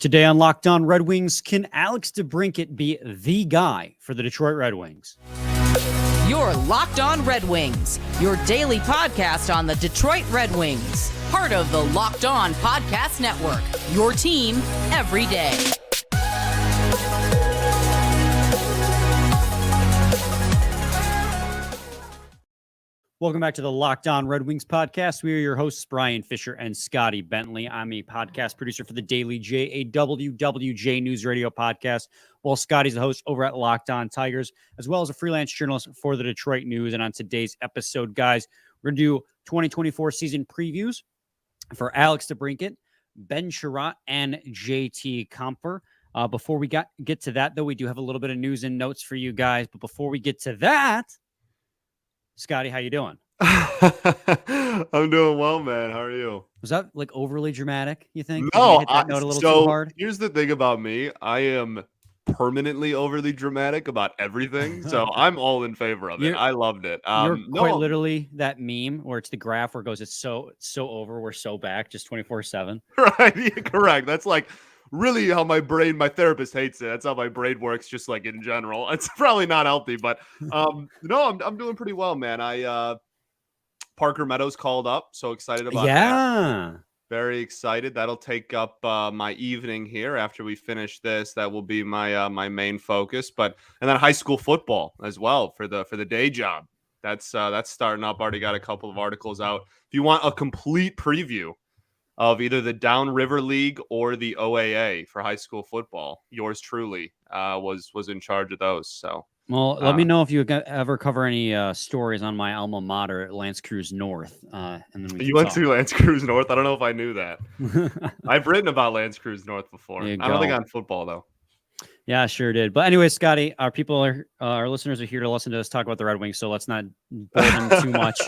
Today on Locked On Red Wings, can Alex DeBrincat be the guy for the Detroit Red Wings? You're Locked On Red Wings, your daily podcast on the Detroit Red Wings. Part of the Locked On Podcast Network, your team every day. Welcome back to the Locked On Red Wings podcast. We are your hosts, Brian Fisher and Scotty Bentley. I'm a podcast producer for the Daily J, a WWJ News Radio podcast, while Scotty's the host over at Locked On Tigers, as well as a freelance journalist for the Detroit News. And on today's episode, guys, we're going to do 2024 season previews for Alex DeBrincat, Ben Chiarot, and JT Compher. Before we get to that, though, we do have a little bit of news and notes for you guys. But before we get to that, Scotty, how you doing? I'm doing well, man. How are you? Was that like overly dramatic, you think? No, you hit that note a little too hard? Here's the thing about me. I am permanently overly dramatic about everything. So I'm all in favor of it. I loved it. You're quite literally that meme where it's the graph where it goes, it's so over, we're so back, just 24/7. Right. Yeah, correct. That's like really how my therapist hates it. That's how my brain works, just like in general. It's probably not healthy, but no, I'm doing pretty well, man. Parker Meadows called up, so excited about that. Very excited. That'll take up my evening here after we finish this. That will be my my main focus. And then high school football as well for the day job. That's starting up. Already got a couple of articles out. If you want a complete preview of either the Downriver League or the OAA for high school football, yours truly was in charge of those. So, well, let me know if you ever cover any stories on my alma mater, Lance Cruz North. And then we went to Lance Cruz North. I don't know if I knew that. I've written about Lance Cruz North before. I don't think on football though. Yeah, sure did. But anyway, Scotty, our listeners are here to listen to us talk about the Red Wings, so let's not bore them too much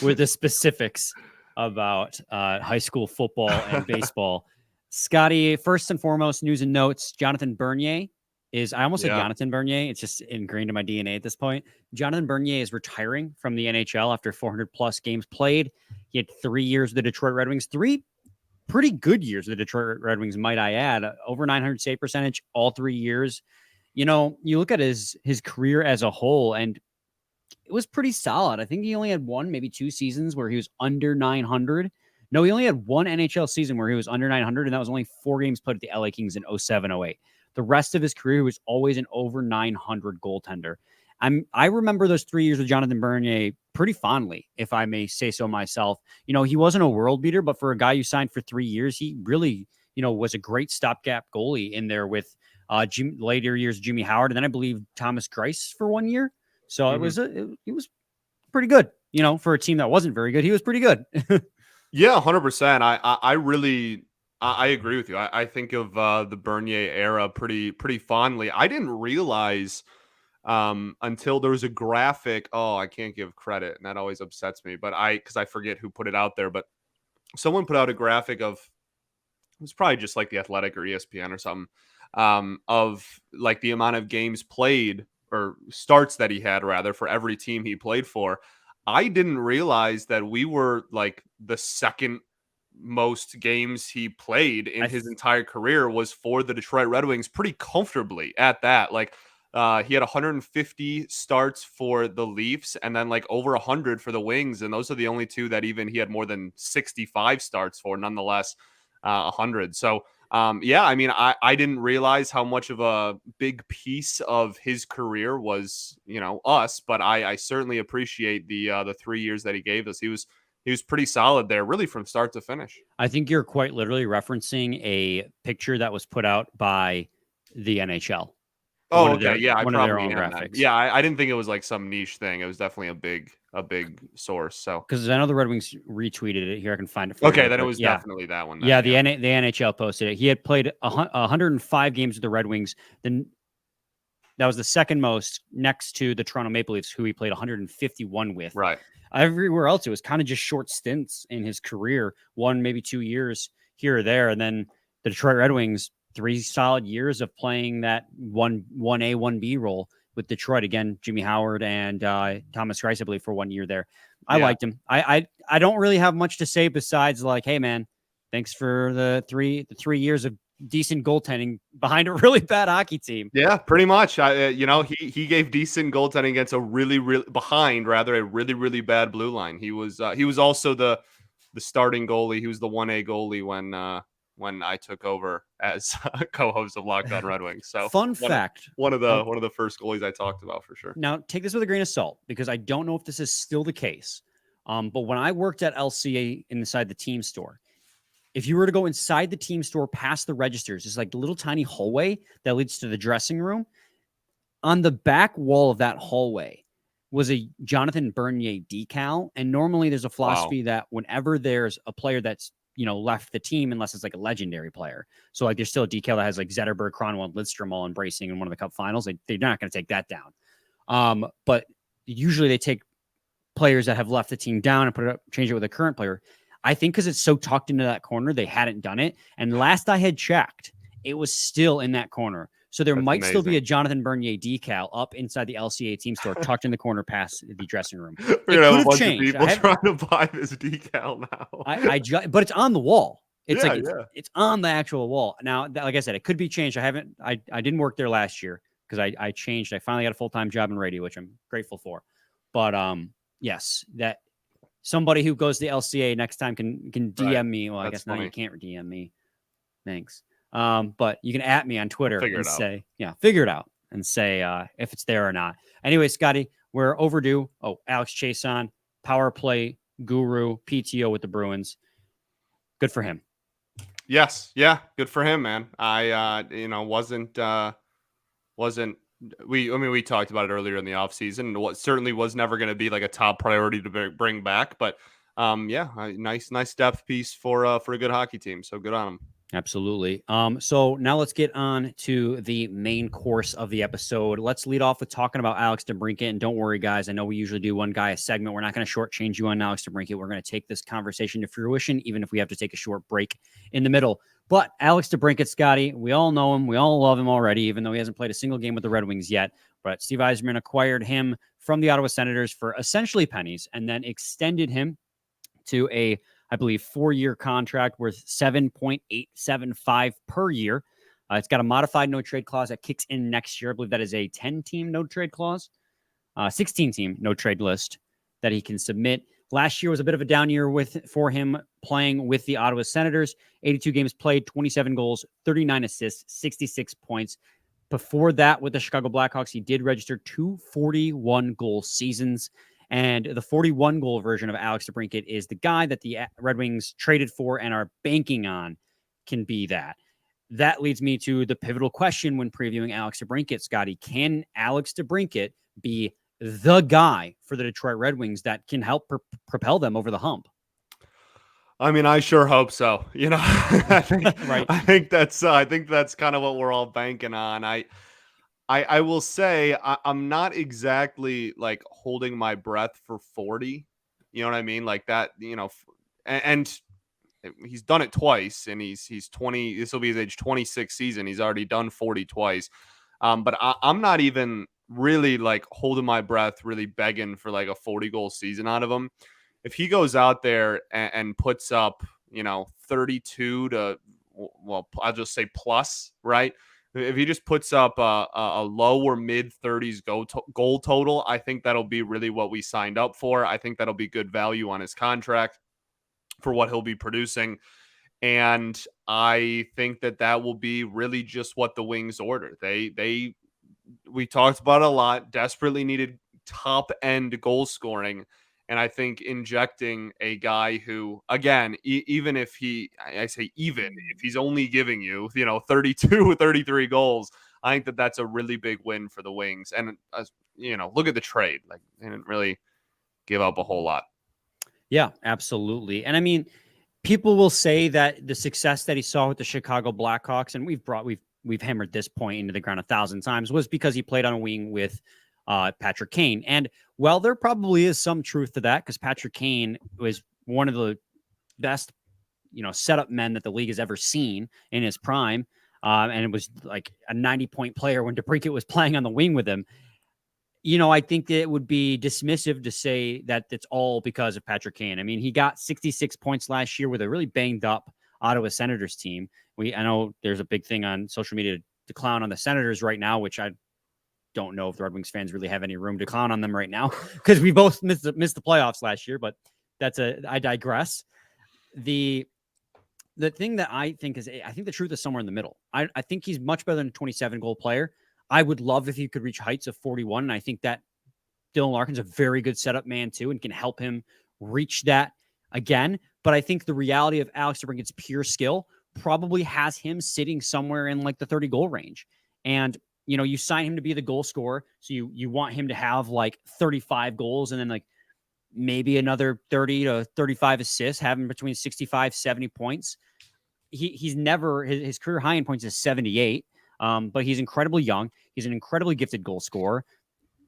with the specifics about high school football and baseball. Scotty, first and foremost, news and notes. Jonathan Bernier is, I almost said Jonathan Bernier. It's just ingrained in my DNA at this point. Jonathan Bernier is retiring from the NHL after 400 plus games played. He had 3 years with the Detroit Red Wings, 3 pretty good years with the Detroit Red Wings, might I add. Over 900 save percentage all 3 years. You know, you look at his career as a whole, and it was pretty solid. I think he only had one, maybe 2 seasons where he was under 900. No, he only had one NHL season where he was under 900, and that was only 4 games played at the LA Kings in 07-08. The rest of his career, he was always an over 900 goaltender. I remember those 3 years with Jonathan Bernier pretty fondly, if I may say so myself. You know, he wasn't a world beater, but for a guy who signed for 3 years, he really, was a great stopgap goalie in there with later years Jimmy Howard, and then I believe Thomas Greiss for 1 year. So it was pretty good, for a team that wasn't very good. He was pretty good. Yeah, 100%. I agree with you. I think of the Bernier era pretty fondly. I didn't realize until there was a graphic. Oh, I can't give credit, and that always upsets me. But because I forget who put it out there. But someone put out a graphic of, it was probably just like The Athletic or ESPN or something, of like the amount of games played, or starts that he had rather, for every team he played for. I didn't realize that we were like the second most games he played in his entire career was for the Detroit Red Wings, pretty comfortably at that. Like he had 150 starts for the Leafs and then like over 100 for the Wings. And those are the only two that even he had more than 65 starts for, nonetheless, 100. So I didn't realize how much of a big piece of his career was, us, but I certainly appreciate the 3 years that he gave us. He was pretty solid there, really from start to finish. I think you're quite literally referencing a picture that was put out by the NHL. Oh, okay. Yeah, I one probably of their own have graphics. That. Yeah, I didn't think it was like some niche thing. It was definitely a big source. So because I know the Red Wings retweeted it here, I can find it. For okay, you, then it was definitely that one. Then, yeah, the NHL posted it. He had played 105 games with the Red Wings. Then that was the second most, next to the Toronto Maple Leafs, who he played 151 with. Right. Everywhere else, it was kind of just short stints in his career, 1, maybe 2 years here or there, and then the Detroit Red Wings. 3 solid years of playing that 1A, 1B role with Detroit. Again, Jimmy Howard and Thomas Greiss, I believe, for 1 year there. I liked him. I don't really have much to say besides like, hey, man, thanks for the three years of decent goaltending behind a really bad hockey team. Yeah, pretty much. He gave decent goaltending against a really really bad blue line. He was also the starting goalie. He was the 1A goalie when I took over as co-host of Locked On Red Wings. So fun fact, one of the first goalies I talked about for sure. Now take this with a grain of salt because I don't know if this is still the case. But when I worked at LCA inside the team store, if you were to go inside the team store past the registers, it's like the little tiny hallway that leads to the dressing room. On the back wall of that hallway was a Jonathan Bernier decal. And normally there's a philosophy that whenever there's a player that's, left the team, unless it's like a legendary player. So like there's still a decal that has like Zetterberg, Cronwell, and Lidstrom all embracing in one of the cup finals. They're not going to take that down. But usually they take players that have left the team down and change it with a current player. I think because it's so tucked into that corner, they hadn't done it. And last I had checked, it was still in that corner. So there might still be a Jonathan Bernier decal up inside the LCA team store, tucked in the corner past the dressing room. It could have changed. People trying to buy this decal now. But it's on the wall. It's on the actual wall. Now, like I said, it could be changed. I didn't work there last year because I changed. I finally got a full-time job in radio, which I'm grateful for. But yes, that somebody who goes to the LCA next time can DM me. Well, I guess now you can't DM me. Thanks. But you can at me on Twitter and say, figure it out and say if it's there or not. Anyway, Scotty, we're overdue. Oh, Alex Chason, power play guru, PTO with the Bruins. Good for him. Yes. Yeah. Good for him, man. I, we talked about it earlier in the offseason. What certainly was never going to be like a top priority to bring back, but nice depth piece for a good hockey team. So good on him. Absolutely. So now let's get on to the main course of the episode. Let's lead off with talking about Alex DeBrincat. And don't worry, guys. I know we usually do one guy a segment. We're not going to shortchange you on Alex DeBrincat. We're going to take this conversation to fruition, even if we have to take a short break in the middle. But Alex DeBrincat, Scotty, we all know him. We all love him already, even though he hasn't played a single game with the Red Wings yet. But Steve Yzerman acquired him from the Ottawa Senators for essentially pennies and then extended him to a, I believe, 4-year contract worth $7.875 per year. It's got a modified no trade clause that kicks in next year. I believe that is a 10-team no trade clause, 16-team no trade list that he can submit. Last year was a bit of a down year for him playing with the Ottawa Senators. 82 games played, 27 goals, 39 assists, 66 points. Before that, with the Chicago Blackhawks, he did register 2 41-goal seasons. And the 41-goal version of Alex DeBrincat is the guy that the Red Wings traded for and are banking on can be that. That leads me to the pivotal question when previewing Alex DeBrincat, Scotty. Can Alex DeBrincat be the guy for the Detroit Red Wings that can help propel them over the hump? I mean, I sure hope so. I think that's kind of what we're all banking on. I will say I'm not exactly like holding my breath for 40. You know what I mean? Like that, and he's done it twice and he's 20. This will be his age 26 season. He's already done 40 twice. But I'm not even really like holding my breath, really begging for like a 40-goal season out of him. If he goes out there and puts up, 32 to, well, I'll just say plus, right? If he just puts up a low or mid 30s goal total, I think that'll be really what we signed up for. I think that'll be good value on his contract for what he'll be producing. And I think that will be really just what the Wings order. We talked about it a lot, desperately needed top end goal scoring. And I think injecting a guy who, again, even if he's only giving you, 32, 33 goals, I think that's a really big win for the Wings. And, look at the trade. Like, they didn't really give up a whole lot. Yeah, absolutely. And I mean, people will say that the success that he saw with the Chicago Blackhawks, and we've hammered this point into the ground 1,000 times, was because he played on a wing with Patrick Kane. And while there probably is some truth to that, because Patrick Kane was one of the best, setup men that the league has ever seen in his prime, and it was like a 90-point player when DeBrincat was playing on the wing with him. I think that it would be dismissive to say that it's all because of Patrick Kane. I mean, he got 66 points last year with a really banged up Ottawa Senators team. I know there's a big thing on social media to clown on the Senators right now, which I don't know if the Red Wings fans really have any room to clown on them right now because we both missed the playoffs last year, but I digress. The thing that I think the truth is somewhere in the middle. I think he's much better than a 27 goal player. I would love if he could reach heights of 41. And I think that Dylan Larkin's a very good setup man too, and can help him reach that again. But I think the reality of Alex DeBrincat's pure skill probably has him sitting somewhere in like the 30 goal range. And you sign him to be the goal scorer. So you want him to have like 35 goals and then like maybe another 30 to 35 assists, having between 65, 70 points. He's never, his career high in points is 78, but he's incredibly young. He's an incredibly gifted goal scorer.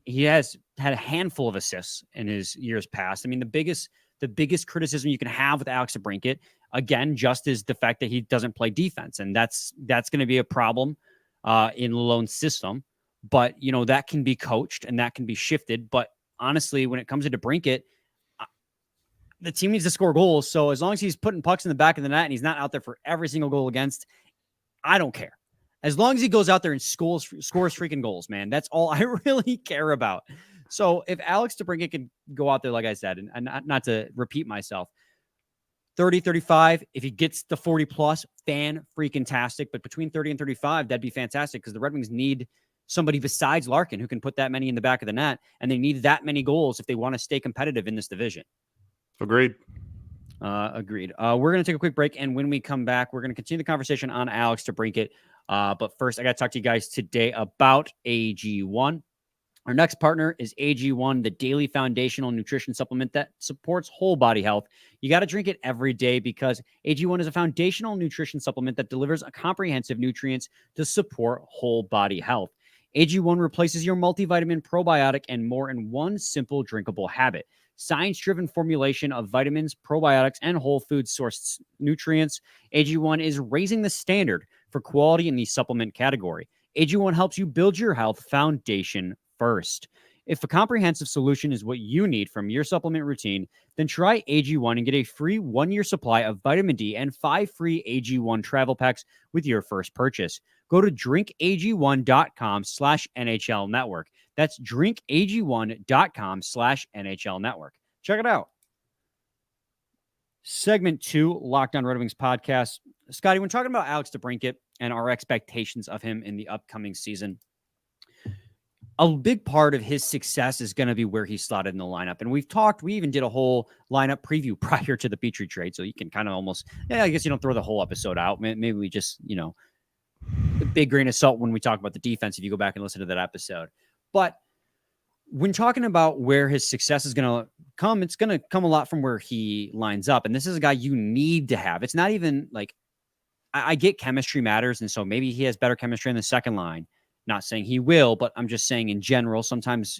He has had a handful of assists in his years past. I mean, the biggest criticism you can have with Alex DeBrincat, again, just is the fact that he doesn't play defense. And that's going to be a problem in Lalonde's system. But, that can be coached and that can be shifted. But honestly, when it comes to DeBrincat, the team needs to score goals. So as long as he's putting pucks in the back of the net and he's not out there for every single goal against, I don't care. As long as he goes out there and scores freaking goals, man, that's all I really care about. So if Alex DeBrincat can go out there, like I said, and not to repeat myself, 30, 35, if he gets the 40 plus, fan-freaking-tastic. But between 30 and 35, that'd be fantastic because the Red Wings need somebody besides Larkin who can put that many in the back of the net, and they need that many goals if they want to stay competitive in this division. Agreed. Agreed. We're going to take a quick break, and when we come back, we're going to continue the conversation on Alex DeBrincat. But first, I got to talk to you guys today about AG1. Our next partner is AG1, the daily foundational nutrition supplement that supports whole body health. You got to drink it every day because AG1 is a foundational nutrition supplement that delivers comprehensive nutrients to support whole body health. AG1 replaces your multivitamin, probiotic, and more in one simple drinkable habit. Science-driven formulation of vitamins, probiotics, and whole food sourced nutrients, AG1 is raising the standard for quality in the supplement category. AG1 helps you build your health foundation first. If a comprehensive solution is what you need from your supplement routine, then try AG1 and get a free 1-year supply of vitamin D and 5 free AG1 travel packs with your first purchase. Go to drinkag1.com/NHL network. That's drinkag1.com/NHL network. Check it out. Segment 2, Locked On Red Wings podcast. Scotty, when talking about Alex DeBrincat and our expectations of him in the upcoming season, a big part of his success is going to be where he's slotted in the lineup. And we even did a whole lineup preview prior to the Petrie trade. So you can kind of almost, I guess you don't throw the whole episode out. Maybe we just, a big grain of salt when we talk about the defense, if you go back and listen to that episode. But when talking about where his success is going to come, it's going to come a lot from where he lines up. And this is a guy you need to have. It's not even like, I get chemistry matters. And so maybe he has better chemistry in the second line. Not saying he will, but I'm just saying in general, sometimes,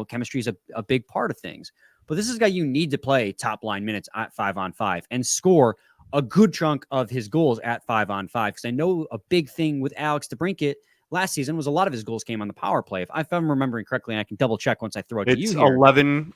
chemistry is a big part of things. But this is a guy you need to play top line minutes at 5-on-5 and score a good chunk of his goals at 5-on-5. Because I know a big thing with Alex DeBrincat last season was a lot of his goals came on the power play. If I'm remembering correctly, and I can double check once I throw it to you here.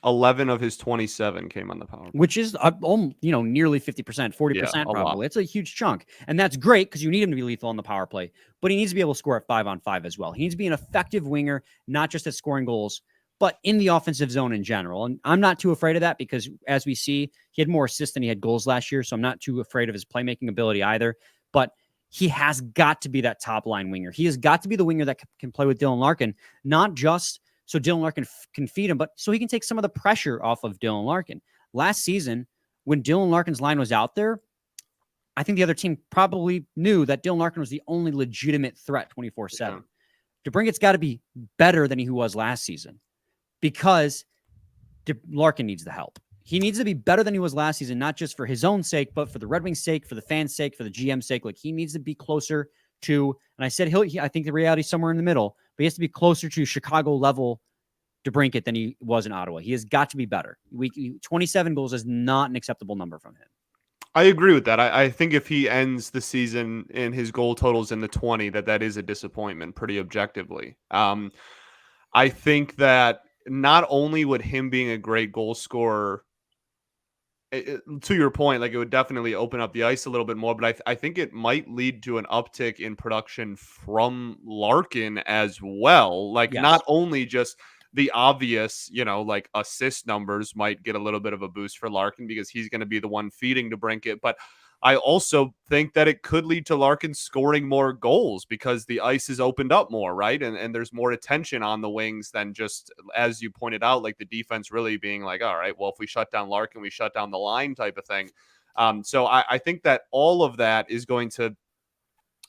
11 of his 27 came on the power play. Which is, nearly 50%, 40% probably. It's a huge chunk. And that's great because you need him to be lethal on the power play. But he needs to be able to score at 5-on-5 as well. He needs to be an effective winger, not just at scoring goals, but in the offensive zone in general. And I'm not too afraid of that because, as we see, he had more assists than he had goals last year. So I'm not too afraid of his playmaking ability either. But he has got to be that top line winger. He has got to be the winger that can play with Dylan Larkin, not just so Dylan Larkin can feed him, but so he can take some of the pressure off of Dylan Larkin. Last season, when Dylan Larkin's line was out there, I think the other team probably knew that Dylan Larkin was the only legitimate threat 24/7. Yeah. DeBrincat's got to be better than he was last season because Larkin needs the help. He needs to be better than he was last season, not just for his own sake, but for the Red Wings' sake, for the fans' sake, for the GM's sake. Like, he needs to be closer to, and I said I think the reality is somewhere in the middle, but he has to be closer to Chicago level DeBrincat than he was in Ottawa. He has got to be better. 27 goals is not an acceptable number from him. I agree with that. I think if he ends the season in his goal totals in the 20, that is a disappointment pretty objectively. I think that not only would him being a great goal scorer to your point, like it would definitely open up the ice a little bit more, but I think it might lead to an uptick in production from Larkin as well. Like not Yes. only just the obvious, like assist numbers might get a little bit of a boost for Larkin because he's going to be the one feeding DeBrincat, but I also think that it could lead to Larkin scoring more goals because the ice is opened up more, right? And there's more attention on the wings than just, as you pointed out, like the defense really being like, all right, well, if we shut down Larkin, we shut down the line type of thing. So I think that all of that is going to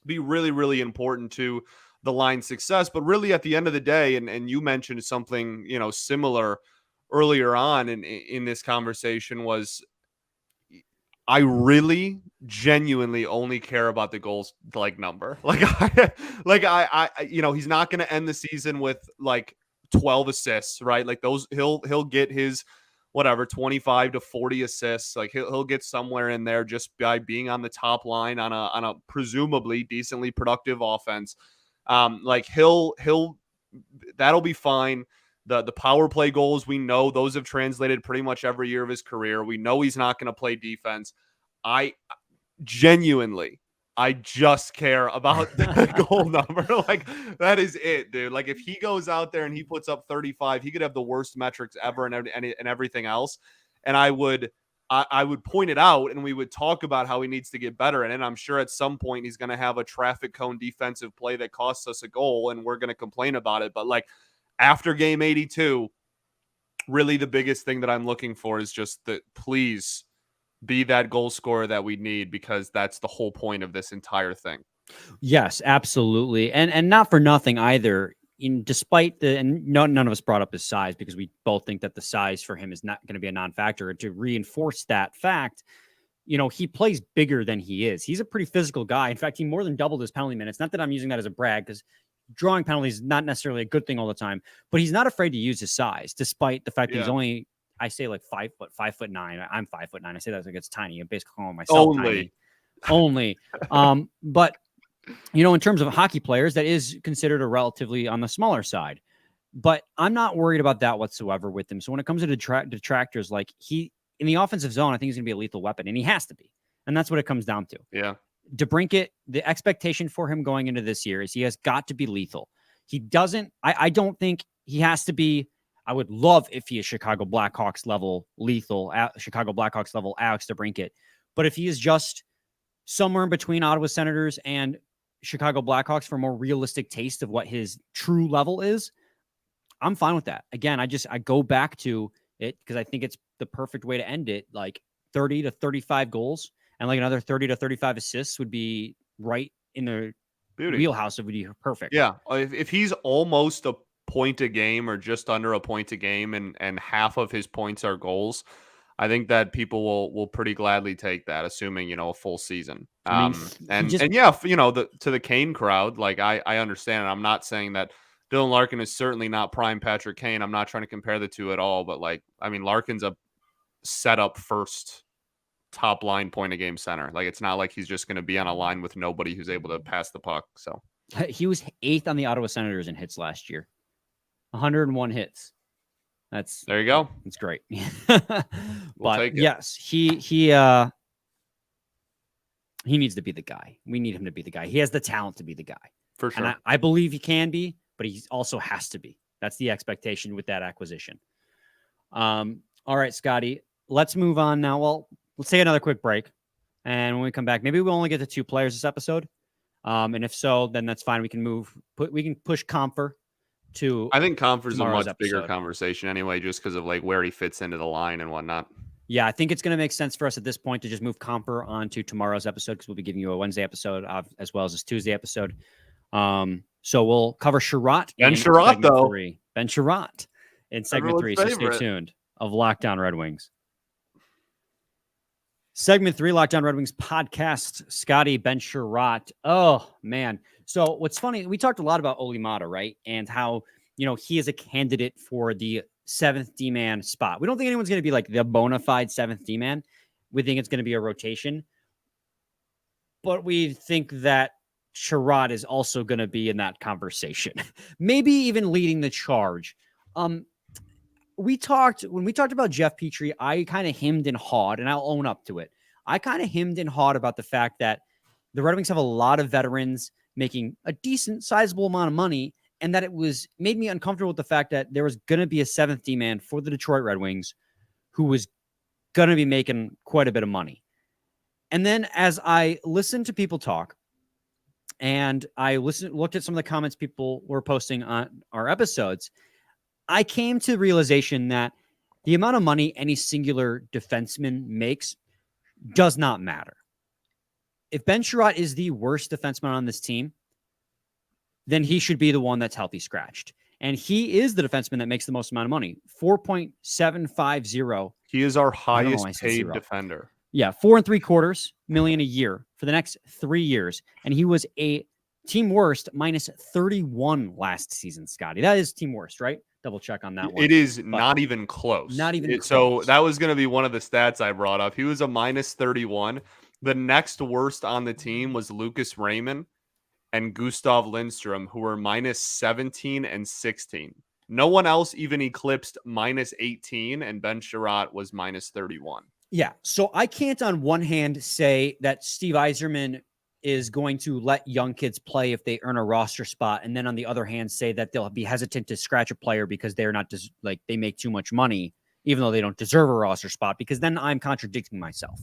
be really, really important to the line's success. But really at the end of the day, and you mentioned something, similar earlier on in this conversation was I really genuinely only care about the goals like number. He's not going to end the season with like 12 assists, right? Like those he'll get his whatever 25 to 40 assists. Like he'll get somewhere in there just by being on the top line on a presumably decently productive offense. Like he'll that'll be fine. The power play goals, we know those have translated pretty much every year of his career. We know he's not going to play defense. I genuinely, I just care about the goal number. Like that is it, dude. Like if he goes out there and he puts up 35, he could have the worst metrics ever and everything else. And I would point it out and we would talk about how he needs to get better. And I'm sure at some point he's going to have a traffic cone defensive play that costs us a goal and we're going to complain about it. But like after game 82, really the biggest thing that I'm looking for is just that please be that goal scorer that we need because that's the whole point of this entire thing. Yes, absolutely. And not for nothing either. Despite none of us brought up his size because we both think that the size for him is not going to be a non-factor. To reinforce that fact, he plays bigger than he is. He's a pretty physical guy. In fact, he more than doubled his penalty minutes. Not that I'm using that as a brag because drawing penalties is not necessarily a good thing all the time, but he's not afraid to use his size, despite the fact that he's only, I say like 5'9". I'm 5'9". I say that like it's tiny. I'm basically calling myself only. But in terms of hockey players, that is considered a relatively on the smaller side. But I'm not worried about that whatsoever with him. So when it comes to detractors, like in the offensive zone, I think he's going to be a lethal weapon, and he has to be. And that's what it comes down to. Yeah. DeBrincat, the expectation for him going into this year is he has got to be lethal. He doesn't, I don't think he has to be. I would love if he is Chicago Blackhawks level lethal, Chicago Blackhawks level Alex DeBrincat. But if he is just somewhere in between Ottawa Senators and Chicago Blackhawks for a more realistic taste of what his true level is, I'm fine with that. Again, I go back to it because I think it's the perfect way to end it. Like 30 to 35 goals and like another 30 to 35 assists would be right in the wheelhouse. It would be perfect. Yeah. If he's almost a point a game or just under a point a game and half of his points are goals, I think that people will pretty gladly take that, assuming, a full season. To the Kane crowd, like I understand it. I'm not saying that Dylan Larkin is certainly not prime Patrick Kane. I'm not trying to compare the two at all, but Larkin's a setup first top line point a game center. Like it's not like he's just going to be on a line with nobody who's able to pass the puck. So he was 8th on the Ottawa Senators in hits last year. 101 hits. There you go. It's great. But yes, he needs to be the guy. We need him to be the guy. He has the talent to be the guy. For sure. And I believe he can be, but he also has to be. That's the expectation with that acquisition. All right, Scotty, let's move on now. Well, let's take another quick break. And when we come back, maybe we'll only get to 2 players this episode. And if so, then that's fine. We can push Comfer to. I think Comfer's a much episode. Bigger conversation anyway, just because of like where he fits into the line and whatnot. Yeah, I think it's going to make sense for us at this point to just move Comfer onto tomorrow's episode because we'll be giving you a Wednesday episode as well as this Tuesday episode. So we'll cover Chiarot. Ben Chiarot, though. Ben Chiarot in segment 3. So stay tuned of Locked On Red Wings. Segment 3, Locked On Red Wings podcast. Scotty, Ben Chiarot. Oh, man. So what's funny, we talked a lot about Olli Maatta, right? And how, he is a candidate for the 7th D-man spot. We don't think anyone's going to be like the bona fide 7th D-man. We think it's going to be a rotation. But we think that Chiarot is also going to be in that conversation. Maybe even leading the charge. when we talked about Jeff Petrie, I kind of hemmed and hawed, and I'll own up to it. I kind of hemmed and hawed about the fact that the Red Wings have a lot of veterans making a decent, sizable amount of money, and that made me uncomfortable with the fact that there was going to be a seventh D-man for the Detroit Red Wings who was going to be making quite a bit of money. And then as I listened to people talk, and I looked at some of the comments people were posting on our episodes, I came to the realization that the amount of money any singular defenseman makes does not matter. If Ben Chiarot is the worst defenseman on this team, then he should be the one that's healthy scratched. And he is the defenseman that makes the most amount of money, 4.750. He is our highest paid defender. Yeah, $4.75 million a year for the next 3 years. And he was a team worst minus 31 last season, Scotty. That is team worst, right? Double check on that one. It is not even close. Not even close. So that was going to be one of the stats I brought up. He was a minus 31. The next worst on the team was Lucas Raymond and Gustav Lindstrom, who were minus 17 and 16. No one else even eclipsed minus 18, and Ben Chiarot was minus 31. Yeah, so I can't on one hand say that Steve Yzerman is going to let young kids play if they earn a roster spot, and then on the other hand say that they'll be hesitant to scratch a player because they're not they make too much money, even though they don't deserve a roster spot, because then I'm contradicting myself.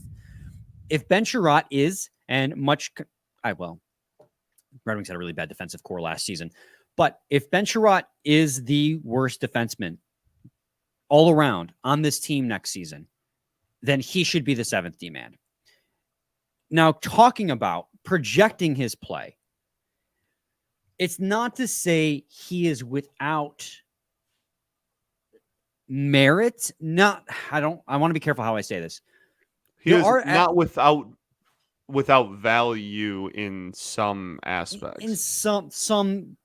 If Ben Chiarot is, and Red Wings had a really bad defensive core last season, but if Ben Chiarot is the worst defenseman all around on this team next season, then he should be the seventh D-man. Now, talking about projecting his play, it's not to say he is without merit. I want to be careful how I say this. He is not without value in some aspects. In some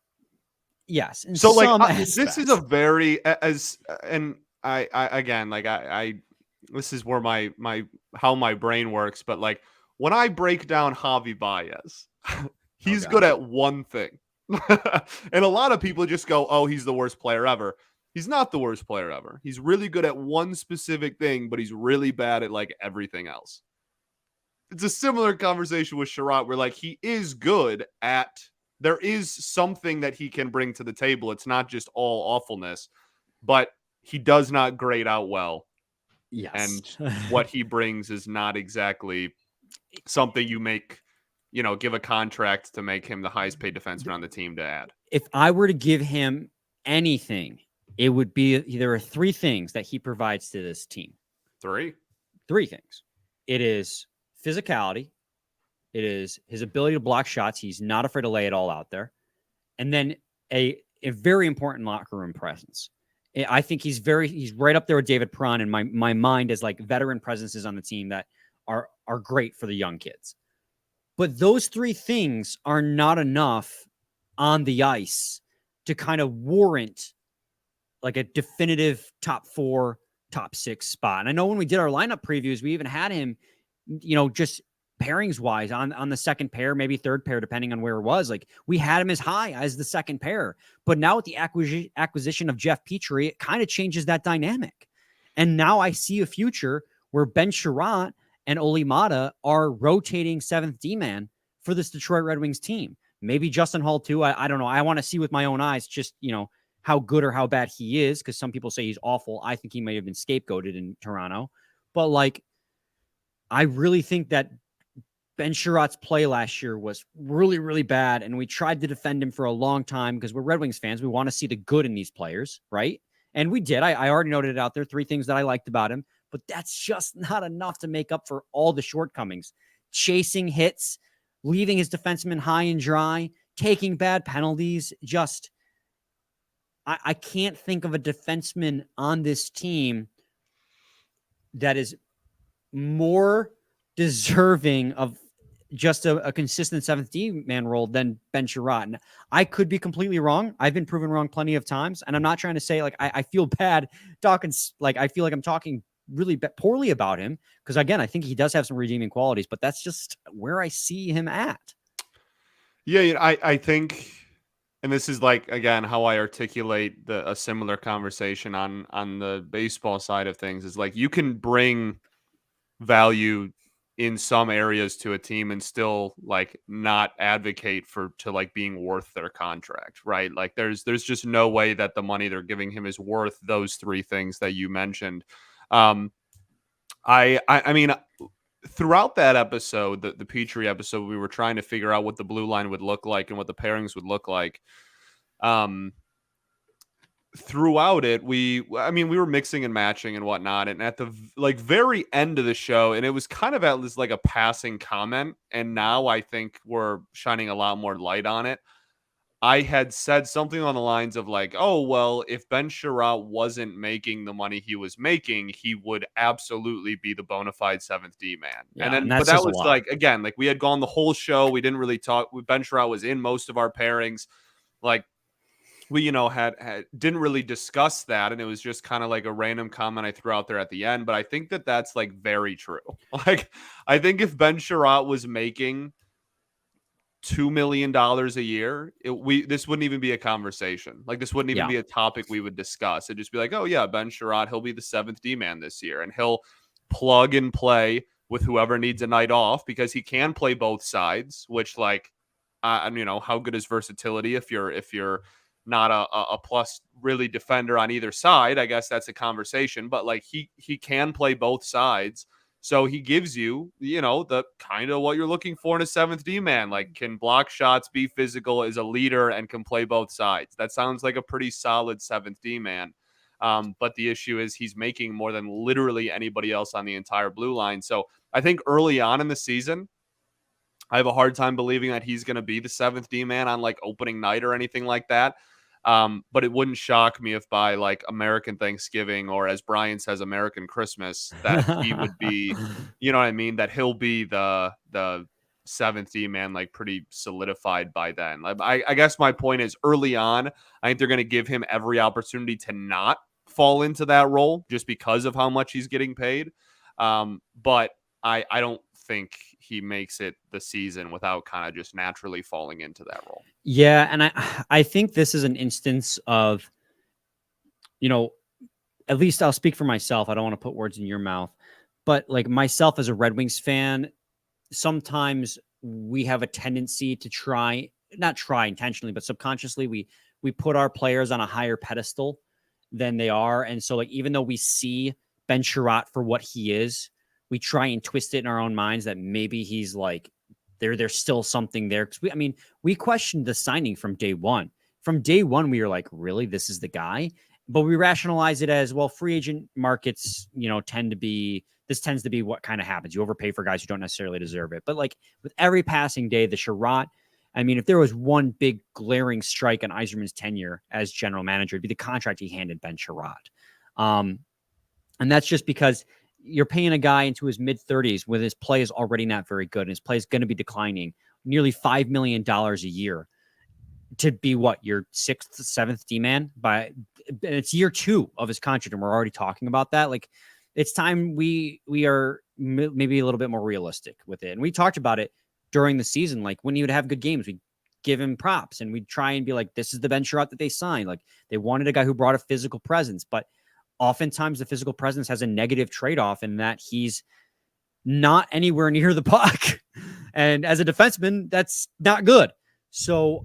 yes. In so some this is a very this is where how my brain works, but like when I break down Javi Baez, he's good at one thing. And a lot of people just go, oh, he's the worst player ever. He's not the worst player ever. He's really good at one specific thing, but he's really bad at like everything else. It's a similar conversation with Chiarot where like he is good at, there is something that he can bring to the table. It's not just all awfulness, but he does not grade out well. Yes. And what he brings is not exactly something you give a contract to make him the highest paid defenseman on the team to add. If I were to give him anything, it would be, there are three things that he provides to this team. Three things. It is physicality. It is his ability to block shots. He's not afraid to lay it all out there. And then a very important locker room presence. I think he's right up there with David Perron in my mind as like veteran presences on the team that are great for the young kids. But those three things are not enough on the ice to kind of warrant like a definitive top 4, top 6 spot. And I know when we did our lineup previews, we even had him, just pairings wise on the second pair, maybe third pair, depending on where it was. Like we had him as high as the second pair, but now with the acquisition of Jeff Petrie, it kind of changes that dynamic. And now I see a future where Ben Chiarot and Olli Maatta are rotating seventh D-man for this Detroit Red Wings team. Maybe Justin Holl too. I don't know. I want to see with my own eyes, just, how good or how bad he is. Cause some people say he's awful. I think he may have been scapegoated in Toronto, but like, I really think that Ben Chiarot's play last year was really, really bad. And we tried to defend him for a long time because we're Red Wings fans. We want to see the good in these players, right? And we did. I already noted it out there, 3 things that I liked about him, but that's just not enough to make up for all the shortcomings. Chasing hits, leaving his defenseman high and dry, taking bad penalties. Just, I can't think of a defenseman on this team that is more deserving of just a consistent seventh D-man role than Ben Chiarot. And I could be completely wrong. I've been proven wrong plenty of times. And I'm not trying to say like, I feel bad talking, like, I feel like I'm talking really poorly about him. Cause again, I think he does have some redeeming qualities, but that's just where I see him at. Yeah. I think and this is like again how I articulate a similar conversation on the baseball side of things is like you can bring value in some areas to a team and still like not advocate for to like being worth their contract, right? Like there's just no way that the money they're giving him is worth those three things that you mentioned. Um I mean throughout that episode, the Petrie episode, we were trying to figure out what the blue line would look like and what the pairings would look like. Um Throughout it, we were mixing and matching and whatnot, and at the like very end of the show, and it was kind of at least like a passing comment, and now I think we're shining a lot more light on it. I had said something on the lines of like, oh well, if Ben Chiarot wasn't making the money he was making, he would absolutely be the bona fide seventh D man. And Yeah, and then but that's that just a was lot. like again, like we had gone the whole show, we didn't really talk. Ben Chiarot was in most of our pairings. Like we had didn't really discuss that, and it was just kind of like a random comment I threw out there at the end, but I think that that's like very true. Like I think if Ben Chiarot was making $2 million a year, this wouldn't even be a conversation. Like this wouldn't even Yeah. be a topic we would discuss. It'd just be like, oh yeah, Ben Chiarot, he'll be the seventh D man this year, and he'll plug and play with whoever needs a night off because he can play both sides, which like how good is versatility if you're not a plus really defender on either side. I guess that's a conversation, but like he can play both sides. So he gives you, the kind of what you're looking for in a seventh D man, like can block shots, be physical, is a leader, and can play both sides. That sounds like a pretty solid seventh D man. But the issue is he's making more than literally anybody else on the entire blue line. So I think early on in the season, I have a hard time believing that he's going to be the seventh D man on like opening night or anything like that. But it wouldn't shock me if by like American Thanksgiving, or as Brian says, American Christmas, that he would be, you know what I mean? That he'll be the seventh D man, like pretty solidified by then. Like, I guess my point is early on, I think they're going to give him every opportunity to not fall into that role just because of how much he's getting paid. But I don't think he makes it the season without kind of just naturally falling into that role. Yeah, and I think this is an instance of, at least I'll speak for myself. I don't want to put words in your mouth, but like myself as a Red Wings fan, sometimes we have a tendency to not try intentionally, but subconsciously we put our players on a higher pedestal than they are. And so like, even though we see Ben Chiarot for what he is, we try and twist it in our own minds that maybe he's like, there's still something there. Because we questioned the signing from day one. From day one, we were like, really, this is the guy? But we rationalize it as, well, free agent markets, tends to be what kind of happens. You overpay for guys who don't necessarily deserve it. But like with every passing day, the Chiarot, if there was one big glaring strike on Yzerman's tenure as general manager, it'd be the contract he handed Ben Chiarot. And that's just because you're paying a guy into his mid-30s when his play is already not very good, and his play is going to be declining, nearly $5 million a year, to be your sixth, seventh D-man. It's year 2 of his contract, and we're already talking about that. Like, it's time we are maybe a little bit more realistic with it. And we talked about it during the season. Like, when he would have good games, we'd give him props, and we'd try and be like, this is the Ben Chiarot that they signed. Like, they wanted a guy who brought a physical presence, but oftentimes the physical presence has a negative trade-off in that he's not anywhere near the puck. And as a defenseman, that's not good. So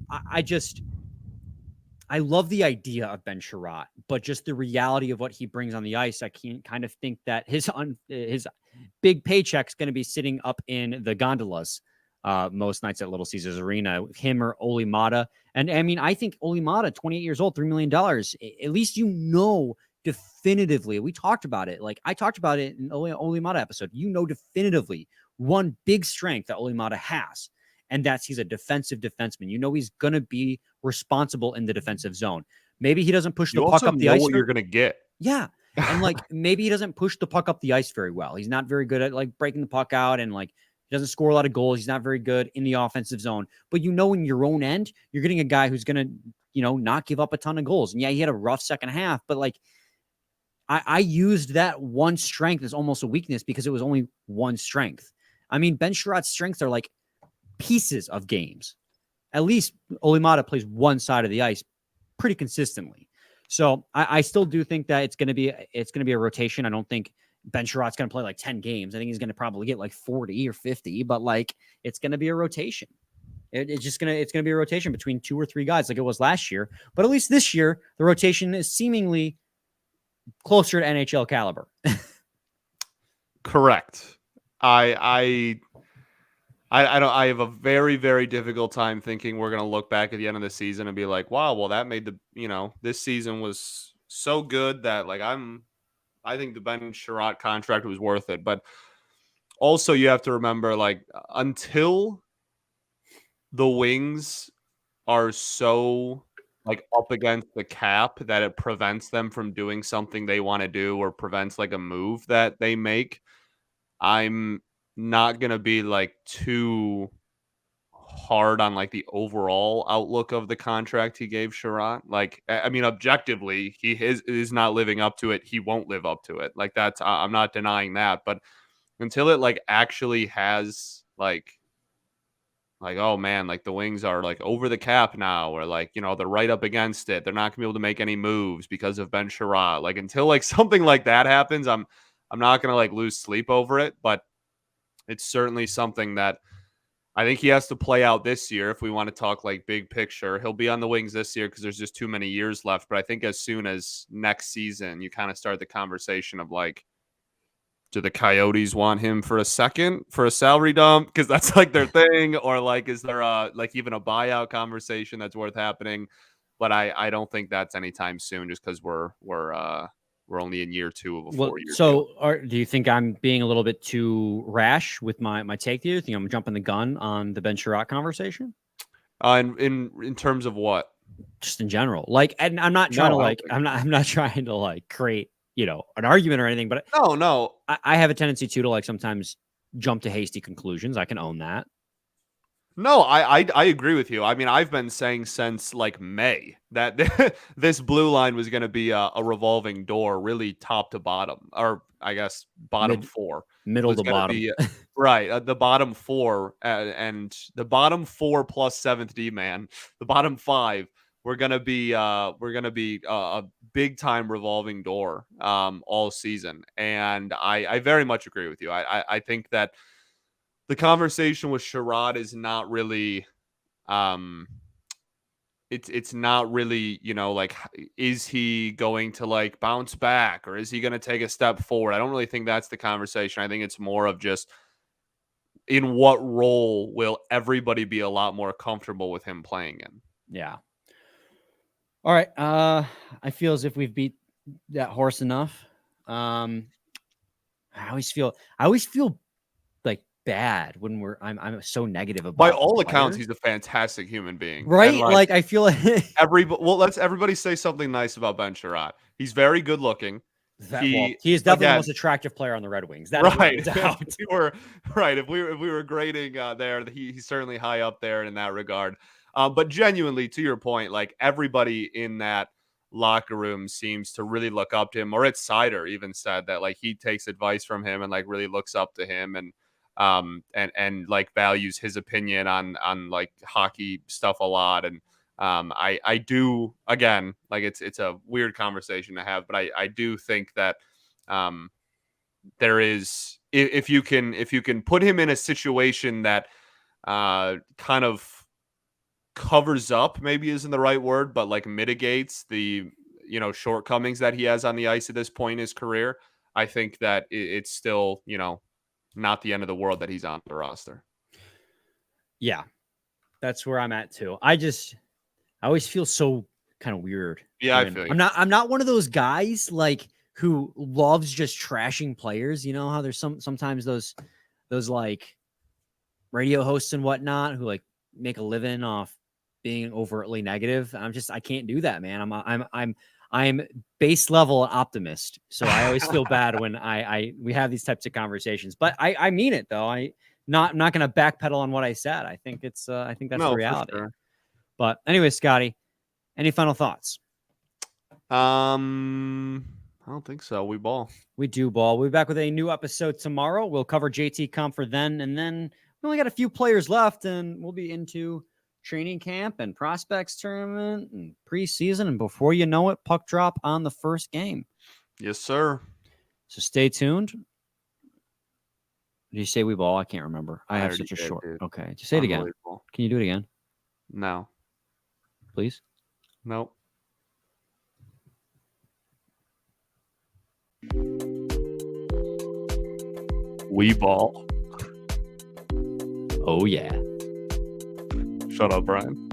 I love the idea of Ben Chiarot, but just the reality of what he brings on the ice, I can kind of think that his big paycheck's going to be sitting up in the gondolas most nights at Little Caesars Arena, him or Olli Maatta. And I think Olli Maatta, 28 years old, $3 million, at least definitively, we talked about it. Like I talked about it in Olli Maatta episode. Definitively one big strength that Olli Maatta has, and that's he's a defensive defenseman. He's going to be responsible in the defensive zone. Maybe he doesn't push the puck up the ice. What you're going to get. Yeah. And like maybe he doesn't push the puck up the ice very well. He's not very good at like breaking the puck out, and like he doesn't score a lot of goals. He's not very good in the offensive zone. But in your own end, you're getting a guy who's going to, not give up a ton of goals. And yeah, he had a rough second half, but like I used that one strength as almost a weakness because it was only one strength. Ben Chiarot's strengths are like pieces of games. at least Olimata plays one side of the ice pretty consistently. So I still do think that it's going to be a rotation. I don't think Ben Chiarot's going to play like 10 games. I think he's going to probably get like 40 or 50, but like it's going to be a rotation. It's going to be a rotation between 2 or 3 guys like it was last year. But at least this year, the rotation is seemingly closer to NHL caliber. Correct. I have a very, very difficult time thinking we're going to look back at the end of the season and be like, wow, well, that made this season was so good that like I think the Ben Chiarot contract was worth it. But also you have to remember, like, until the Wings are so like up against the cap that it prevents them from doing something they want to do or prevents like a move that they make, I'm not going to be like too hard on like the overall outlook of the contract he gave Chiarot. Like, I mean, objectively, he is not living up to it. He won't live up to it. Like that's, I'm not denying that, but until it like actually has like, oh man, like the Wings are like over the cap now, or like, they're right up against it. They're not gonna be able to make any moves because of Ben Chiarot. Like until like something like that happens, I'm not gonna like lose sleep over it. But it's certainly something that I think he has to play out this year if we want to talk like big picture. He'll be on the Wings this year because there's just too many years left. But I think as soon as next season, you kind of start the conversation of like, do the Coyotes want him for a salary dump? Because that's like their thing. Or like, is there like even a buyout conversation that's worth happening? But I don't think that's anytime soon just because we're only in year 2 of a 4-year deal. So do you think I'm being a little bit too rash with my take here? Do you think I'm jumping the gun on the Ben Chiarot conversation? In terms of what? Just in general. Like, and I'm not trying I'm not trying to like create an argument or anything, but no, I have a tendency to like sometimes jump to hasty conclusions. I can own that. No, I agree with you. I mean, I've been saying since like May that this blue line was going to be a revolving door, really top to bottom, or I guess bottom 4, middle to bottom. Right, the bottom 4 and the bottom 4 plus 7th D man, the bottom 5. We're gonna be a big time revolving door all season, and I very much agree with you. I think that the conversation with Chiarot is not really, it's not really, like, is he going to like bounce back or is he going to take a step forward? I don't really think that's the conversation. I think it's more of just in what role will everybody be a lot more comfortable with him playing in? Yeah. All right. I feel as if we've beat that horse enough. I always feel like bad when I'm so negative about. By all accounts, he's a fantastic human being, right? Like I feel like let's everybody say something nice about Ben Chiarot. He's very good looking. He is definitely the most attractive player on the Red Wings. That right. If we were grading there, he's certainly high up there in that regard. But genuinely, to your point, like everybody in that locker room seems to really look up to him. Moritz Seider even said that like he takes advice from him and like really looks up to him and like values his opinion on like hockey stuff a lot. And I do, again, like it's a weird conversation to have, but I do think that there is, if you can put him in a situation that kind of covers up, maybe isn't the right word, but like mitigates the shortcomings that he has on the ice at this point in his career, I think that it's still not the end of the world that he's on the roster. Yeah, that's where I'm at too. I always feel so kind of weird. Yeah, I feel you. I'm not one of those guys like who loves just trashing players. You know how there's sometimes those like radio hosts and whatnot who like make a living off being overtly negative. I can't do that, man. I'm base level optimist. So I always feel bad when we have these types of conversations, but I mean it though. I'm not going to backpedal on what I said. I think that's the reality. Sure. But anyway, Scotty, any final thoughts? I don't think so. We do ball. We'll be back with a new episode tomorrow. We'll cover JT Comfort then, and then we only got a few players left and we'll be into training camp and prospects tournament and preseason. And before you know it, puck drop on the first game. Yes, sir. So stay tuned. Did you say we ball? I can't remember. I have already such a did, short. dude. Okay. Just say it again. Unbelievable. Can you do it again, No. please? Nope. We ball. Oh, yeah. Shut up, Brian.